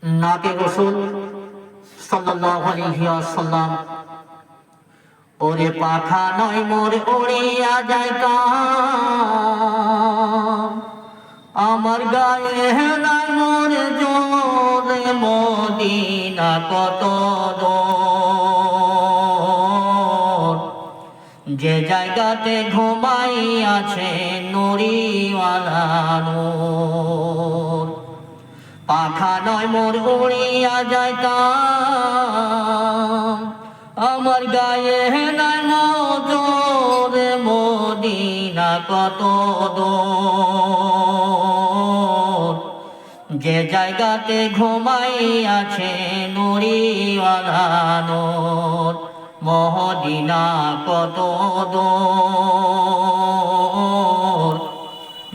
নাতে রসুল সাল্লাল্লাহু আলাইহি ওয়াসাল্লাম ওরে পাখা নয় মোর উড়িয়া যাইতাম আমার গায়ে নাই মোর জোরে মদিনা কত দূর যে জায়গাতে ঘুমাই আছে নুরিওয়ালা নূর পাখা নয় মোর উড়িয়া যাইতাম আমার গায়ে নাই মোর মদিনা কত দূর যে জায়গাতে ঘুমাই আছে নুরিওয়ালা নূর মদিনা কত দূর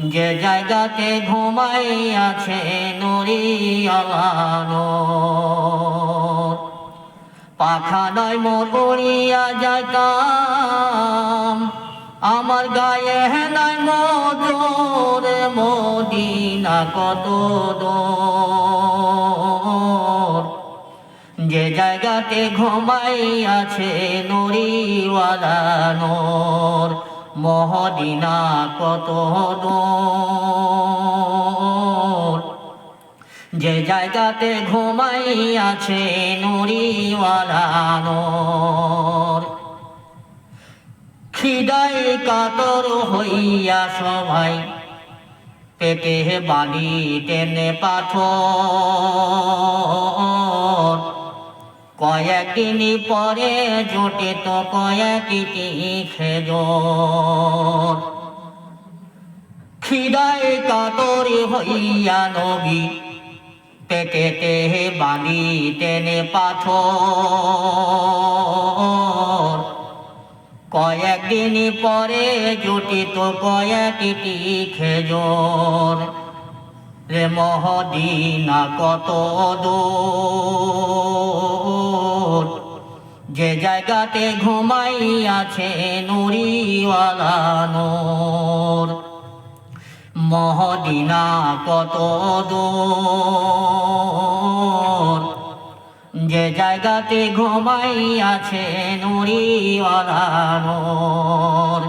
যে জায়গাতে ঘুমাই আছে নুরিওয়ালা নূর পাখা নয় মোর উড়িয়া যাইতাম আমার গায়ে নাই মোর মদিনা কত দূর যে জায়গাতে ঘুমাই আছে নুরিওয়ালা নূর মদিনা কত দূর যে জায়গাতে ঘুমাই আছে নুরিওয়ালা নূর খিদায় কাতর হইয়া সবাই পেটে বালি টেনে পাথর কয়েকদিন পরে জোটে তো কয়েকটি খেজুর খিদায় কাতর হইয়া নবী পেটেতে বালি টেনে পাথর কয়েকদিন পরে জুটিত কয়েকটি খেজুর রে মদিনা কত দূর যে জায়গাতে ঘুমাই আছে নুরিওয়ালা নূর মদিনা কত দূর যে জায়গাতে ঘুমাই আছে নুরিওয়ালা নূর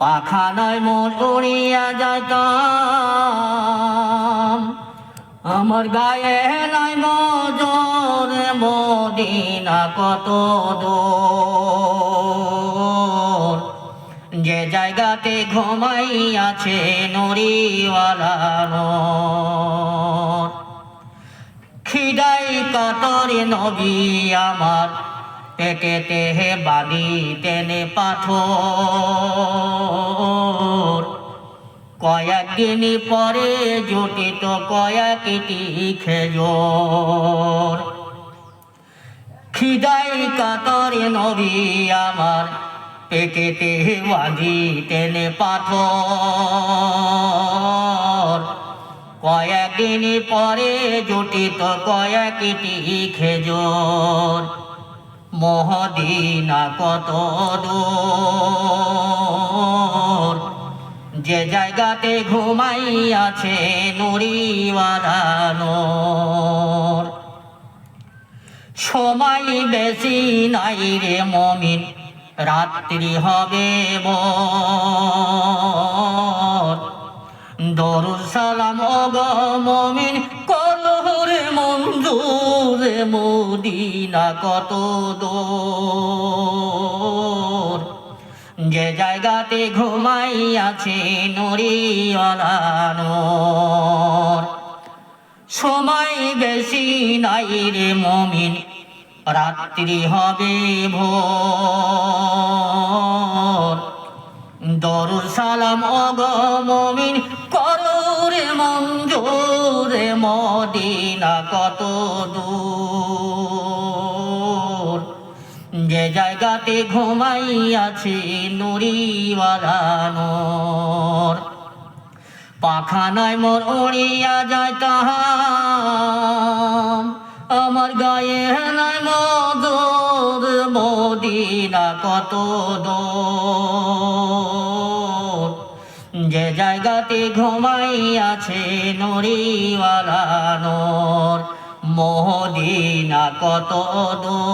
পাখা নয় মোর উড়িয়া যাইতাম আমার গায়ে নাই মজর মদিনা কত দূর যে জায়গাতে ঘুমাই আছে নুরিওয়ালা নূর খিদাই কাতরে নবী আমার পেটেতে বালি টেনে পাথর কয়েকদিন পরে জুটিত কয়েকটি খেজুর খিদাই কাতরে নবী আমার পেটেতে বালি টেনে পাথর কয়েকদিন পরে জুটিত কয়েকটি খেজুর মদিনা কত দূর যে জায়গাতে ঘুমাই আছে নুরিওয়ালা নূর সময় বেশি নাই রে মমিন রাত্রি হবে ভোর দরুদ সালাম ওগো মুমিন করুরে মঞ্জুর মদিনা কত দূর যে জায়গাতে ঘুমাই আছে নুরিওয়ালা নূর সময় বেশি নাই রে মুমিন রাত্রি হবে ভোর দরুদ সালাম ওগো মুমিন করুরে মঞ্জুর মদিনা কত দূর যে জায়গাতে ঘুমাই আছে নুরিওয়ালা নূর পাখা নয় মোর উড়িয়া যাইতাম আমার গায়ে নাই মজর মদিনা কত দূর যে জায়গাতে ঘুমাই আছে নুরিওয়ালা নূর মদিনা কত দূর,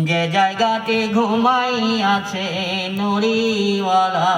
যে জায়গাতে ঘুমাই আছে নুরিওয়ালা